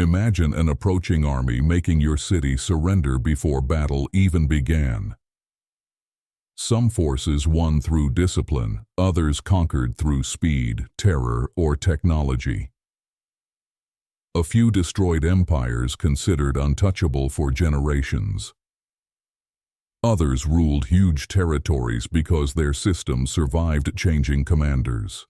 Imagine an approaching army making your city surrender before battle even began. Some forces won through discipline, others conquered through speed, terror, or technology. A few destroyed empires considered untouchable for generations. Others ruled huge territories because their systems survived changing commanders.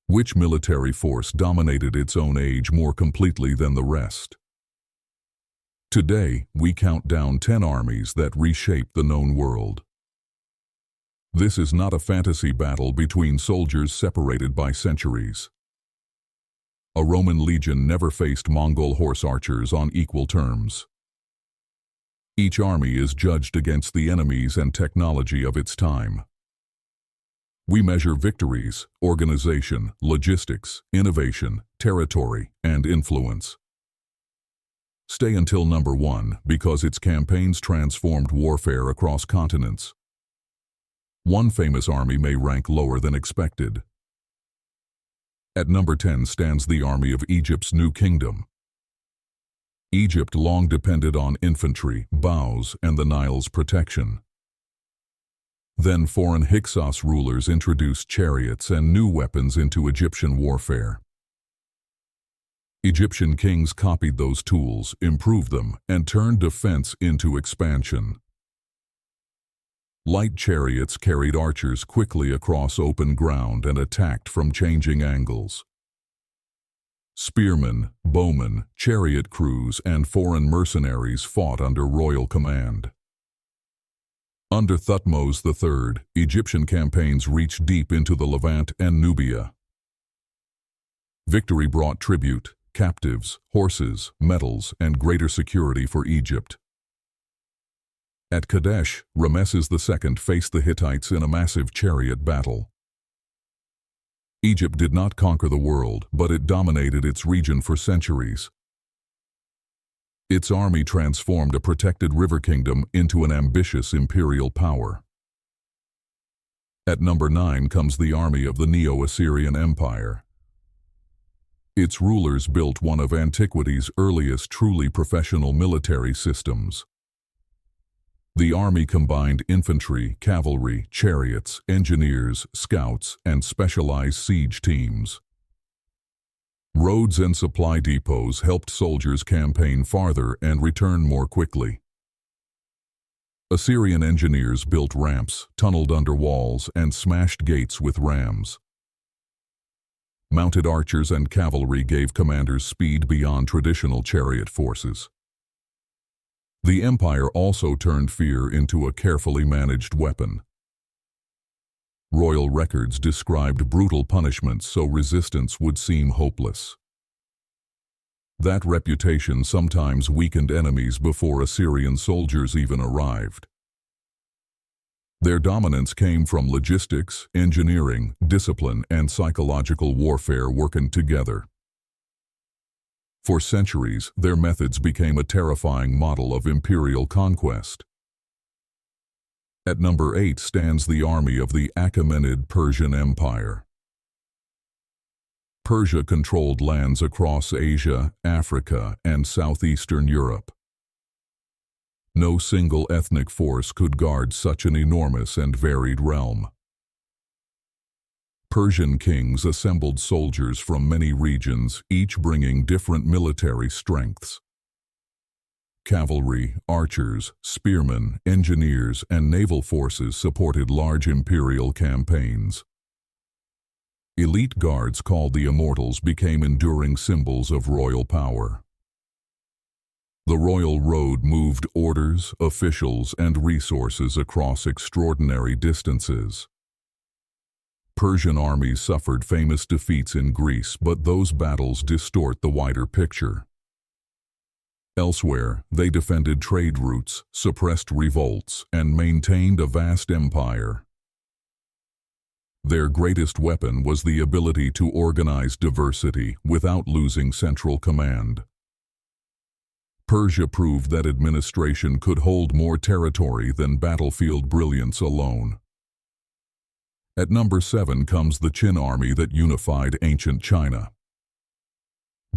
Which military force dominated its own age more completely than the rest? Today, we count down 10 armies that reshaped the known world. This is not a fantasy battle between soldiers separated by centuries. A Roman legion never faced Mongol horse archers on equal terms. Each army is judged against the enemies and technology of its time. We measure victories, organization, logistics, innovation, territory, and influence. Stay until number 1 because its campaigns transformed warfare across continents. One famous army may rank lower than expected. At number 10 stands the army of Egypt's New Kingdom. Egypt long depended on infantry, bows, and the Nile's protection. Then foreign Hyksos rulers introduced chariots and new weapons into Egyptian warfare. Egyptian kings copied those tools, improved them, and turned defense into expansion. Light chariots carried archers quickly across open ground and attacked from changing angles. Spearmen, bowmen, chariot crews, and foreign mercenaries fought under royal command. Under Thutmose III, Egyptian campaigns reached deep into the Levant and Nubia. Victory brought tribute, captives, horses, metals, and greater security for Egypt. At Kadesh, Rameses II faced the Hittites in a massive chariot battle. Egypt did not conquer the world, but it dominated its region for centuries. Its army transformed a protected river kingdom into an ambitious imperial power. At number 9 comes the army of the Neo-Assyrian Empire. Its rulers built one of antiquity's earliest truly professional military systems. The army combined infantry, cavalry, chariots, engineers, scouts, and specialized siege teams. Roads and supply depots helped soldiers campaign farther and return more quickly. Assyrian engineers built ramps, tunneled under walls, and smashed gates with rams. Mounted archers and cavalry gave commanders speed beyond traditional chariot forces. The empire also turned fear into a carefully managed weapon. Royal records described brutal punishments so resistance would seem hopeless. That reputation sometimes weakened enemies before Assyrian soldiers even arrived. Their dominance came from logistics, engineering, discipline, and psychological warfare working together. For centuries, their methods became a terrifying model of imperial conquest. At number 8 stands the army of the Achaemenid Persian Empire. Persia controlled lands across Asia, Africa, and southeastern Europe. No single ethnic force could guard such an enormous and varied realm. Persian kings assembled soldiers from many regions, each bringing different military strengths. Cavalry, archers, spearmen, engineers, and naval forces supported large imperial campaigns. Elite guards called the Immortals became enduring symbols of royal power. The royal road moved orders, officials, and resources across extraordinary distances. Persian armies suffered famous defeats in Greece, but those battles distort the wider picture. Elsewhere, they defended trade routes, suppressed revolts, and maintained a vast empire. Their greatest weapon was the ability to organize diversity without losing central command. Persia proved that administration could hold more territory than battlefield brilliance alone. At number 7 comes the Qin army that unified ancient China.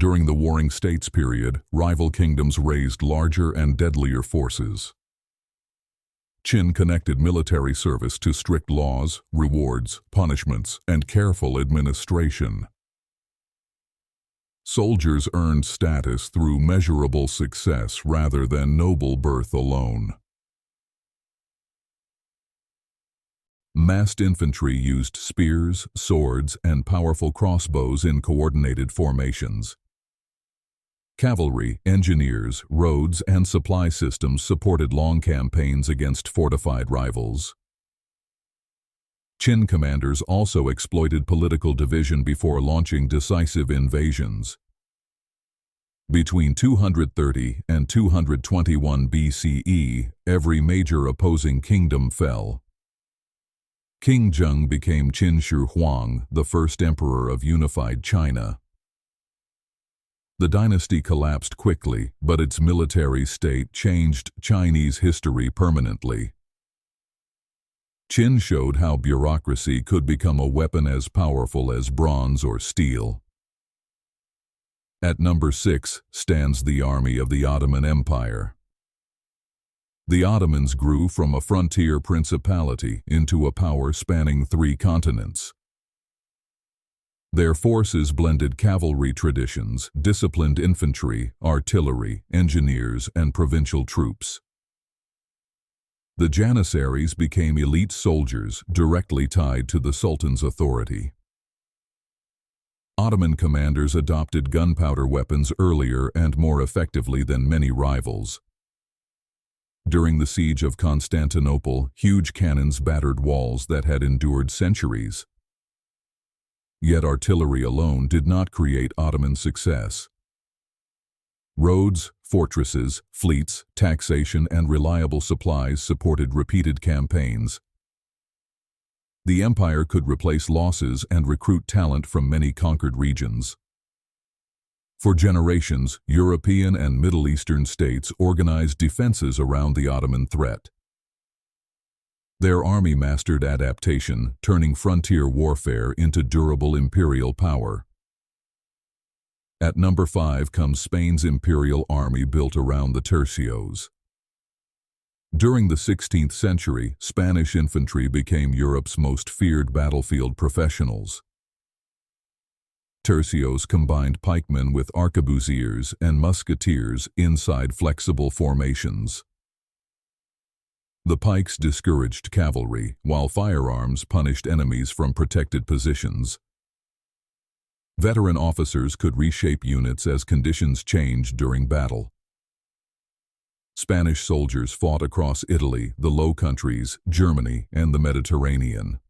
During the Warring States period, rival kingdoms raised larger and deadlier forces. Qin connected military service to strict laws, rewards, punishments, and careful administration. Soldiers earned status through measurable success rather than noble birth alone. Massed infantry used spears, swords, and powerful crossbows in coordinated formations. Cavalry, engineers, roads, and supply systems supported long campaigns against fortified rivals. Qin commanders also exploited political division before launching decisive invasions. Between 230 and 221 BCE, every major opposing kingdom fell. King Zheng became Qin Shi Huang, the first emperor of unified China. The dynasty collapsed quickly, but its military state changed Chinese history permanently. Qin showed how bureaucracy could become a weapon as powerful as bronze or steel. At number 6 stands the army of the Ottoman Empire. The Ottomans grew from a frontier principality into a power spanning 3 continents. Their forces blended cavalry traditions, disciplined infantry, artillery, engineers, and provincial troops. The Janissaries became elite soldiers directly tied to the Sultan's authority. Ottoman commanders adopted gunpowder weapons earlier and more effectively than many rivals. During the siege of Constantinople, huge cannons battered walls that had endured centuries. Yet artillery alone did not create Ottoman success. Roads, fortresses, fleets, taxation, and reliable supplies supported repeated campaigns. The empire could replace losses and recruit talent from many conquered regions. For generations, European and Middle Eastern states organized defenses around the Ottoman threat. Their army mastered adaptation, turning frontier warfare into durable imperial power. At number 5 comes Spain's imperial army built around the tercios. During the 16th century, Spanish infantry became Europe's most feared battlefield professionals. Tercios combined pikemen with arquebusiers and musketeers inside flexible formations. The pikes discouraged cavalry, while firearms punished enemies from protected positions. Veteran officers could reshape units as conditions changed during battle. Spanish soldiers fought across Italy, the Low Countries, Germany, and the Mediterranean.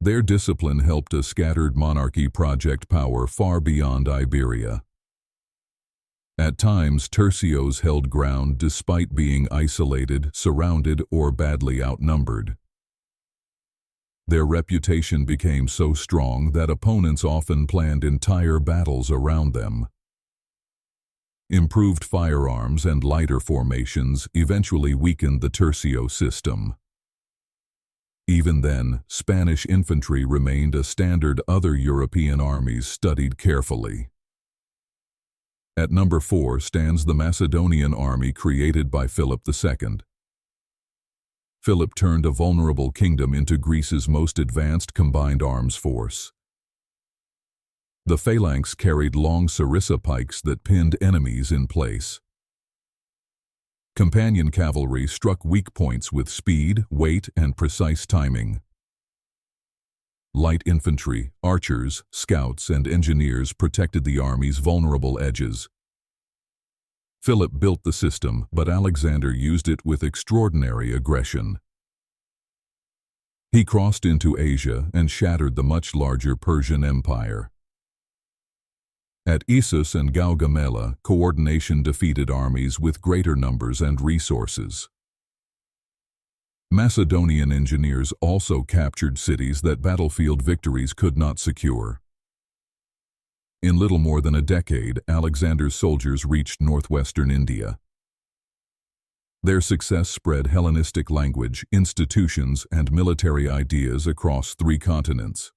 Their discipline helped a scattered monarchy project power far beyond Iberia. At times, tercios held ground despite being isolated, surrounded, or badly outnumbered. Their reputation became so strong that opponents often planned entire battles around them. Improved firearms and lighter formations eventually weakened the tercio system. Even then, Spanish infantry remained a standard other European armies studied carefully. At number 4 stands the Macedonian army created by Philip II. Philip turned a vulnerable kingdom into Greece's most advanced combined arms force. The phalanx carried long sarissa pikes that pinned enemies in place. Companion cavalry struck weak points with speed, weight, and precise timing. Light infantry, archers, scouts, and engineers protected the army's vulnerable edges. Philip built the system, but Alexander used it with extraordinary aggression. He crossed into Asia and shattered the much larger Persian Empire. At Issus and Gaugamela, coordination defeated armies with greater numbers and resources. Macedonian engineers also captured cities that battlefield victories could not secure. In little more than a decade, Alexander's soldiers reached northwestern India. Their success spread Hellenistic language, institutions, and military ideas across 3 continents.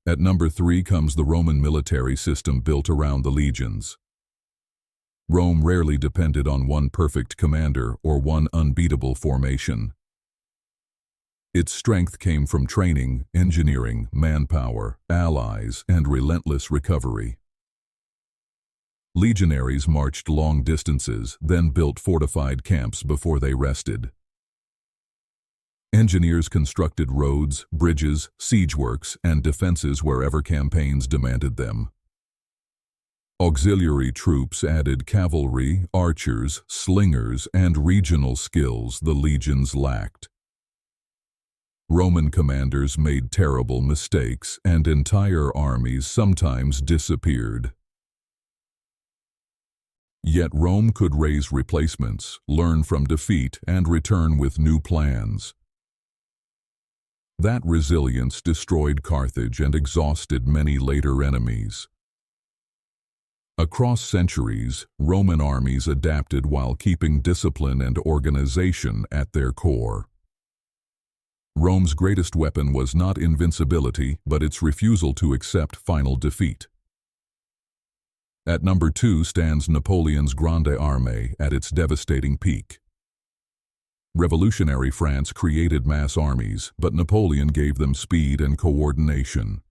At number 3 comes the Roman military system built around the legions. Rome rarely depended on one perfect commander or one unbeatable formation. Its strength came from training, engineering, manpower, allies, and relentless recovery. Legionaries marched long distances, then built fortified camps before they rested. Engineers constructed roads, bridges, siege works, and defenses wherever campaigns demanded them. Auxiliary troops added cavalry, archers, slingers, and regional skills the legions lacked. Roman commanders made terrible mistakes, and entire armies sometimes disappeared. Yet Rome could raise replacements, learn from defeat, and return with new plans. That resilience destroyed Carthage and exhausted many later enemies. Across centuries, Roman armies adapted while keeping discipline and organization at their core. Rome's greatest weapon was not invincibility, but its refusal to accept final defeat. At number 2 stands Napoleon's Grande Armée at its devastating peak. Revolutionary France created mass armies, but Napoleon gave them speed and coordination.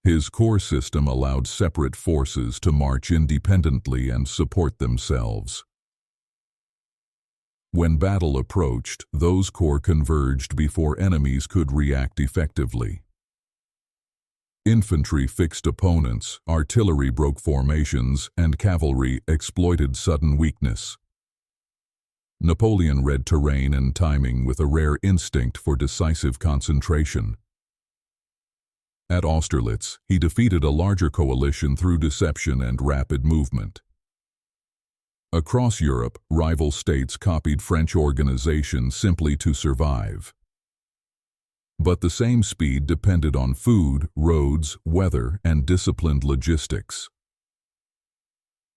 His core system allowed separate forces to march independently and support themselves. When battle approached, those corps converged before enemies could react effectively. Infantry fixed opponents, artillery broke formations, and cavalry exploited sudden weakness. Napoleon read terrain and timing with a rare instinct for decisive concentration. At Austerlitz, he defeated a larger coalition through deception and rapid movement. Across Europe, rival states copied French organization simply to survive. But the same speed depended on food, roads, weather, and disciplined logistics.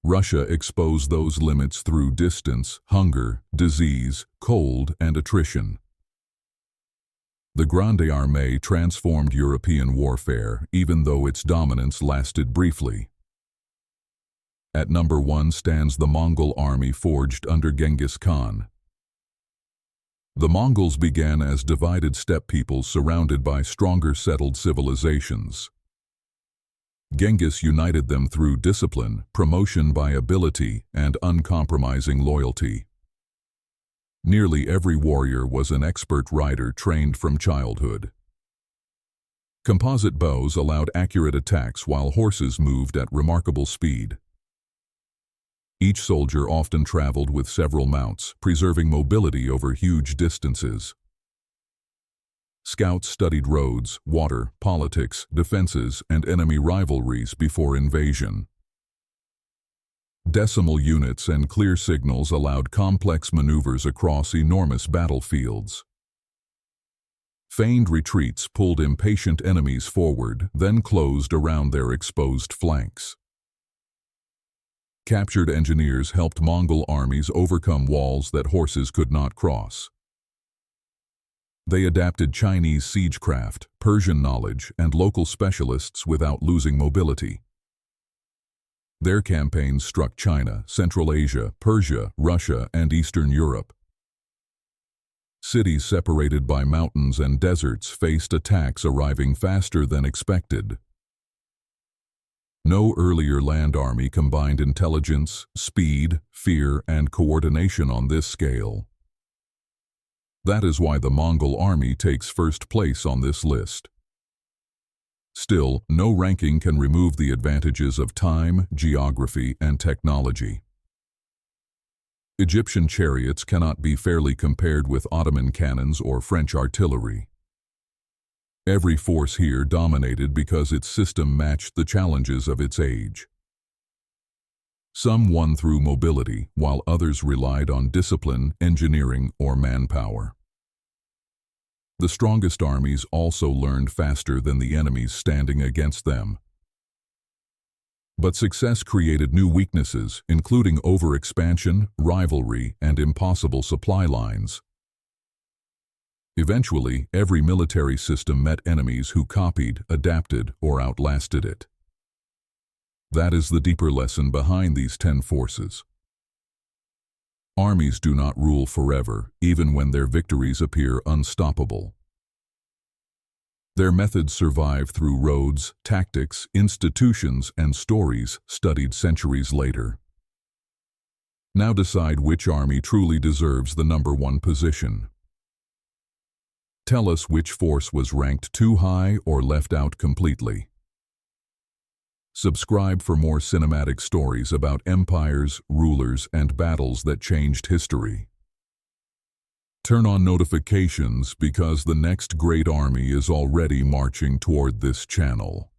Russia exposed those limits through distance, hunger, disease, cold, and attrition. The Grande Armée transformed European warfare, even though its dominance lasted briefly. At number 1 stands the Mongol army forged under Genghis Khan. The Mongols began as divided steppe peoples surrounded by stronger settled civilizations. Genghis united them through discipline, promotion by ability, and uncompromising loyalty. Nearly every warrior was an expert rider trained from childhood. Composite bows allowed accurate attacks while horses moved at remarkable speed. Each soldier often traveled with several mounts, preserving mobility over huge distances. Scouts studied roads, water, politics, defenses, and enemy rivalries before invasion. Decimal units and clear signals allowed complex maneuvers across enormous battlefields. Feigned retreats pulled impatient enemies forward, then closed around their exposed flanks. Captured engineers helped Mongol armies overcome walls that horses could not cross. They adapted Chinese siegecraft, Persian knowledge, and local specialists without losing mobility. Their campaigns struck China, Central Asia, Persia, Russia, and Eastern Europe. Cities separated by mountains and deserts faced attacks arriving faster than expected. No earlier land army combined intelligence, speed, fear, and coordination on this scale. That is why the Mongol army takes first place on this list. Still, no ranking can remove the advantages of time, geography, and technology. Egyptian chariots cannot be fairly compared with Ottoman cannons or French artillery. Every force here dominated because its system matched the challenges of its age. Some won through mobility, while others relied on discipline, engineering, or manpower. The strongest armies also learned faster than the enemies standing against them. But success created new weaknesses, including overexpansion, rivalry, and impossible supply lines. Eventually, every military system met enemies who copied, adapted, or outlasted it. That is the deeper lesson behind these 10 forces. Armies do not rule forever, even when their victories appear unstoppable. Their methods survive through roads, tactics, institutions, and stories studied centuries later. Now decide which army truly deserves the #1 position. Tell us which force was ranked too high or left out completely. Subscribe for more cinematic stories about empires, rulers, and battles that changed history. Turn on notifications because the next great army is already marching toward this channel.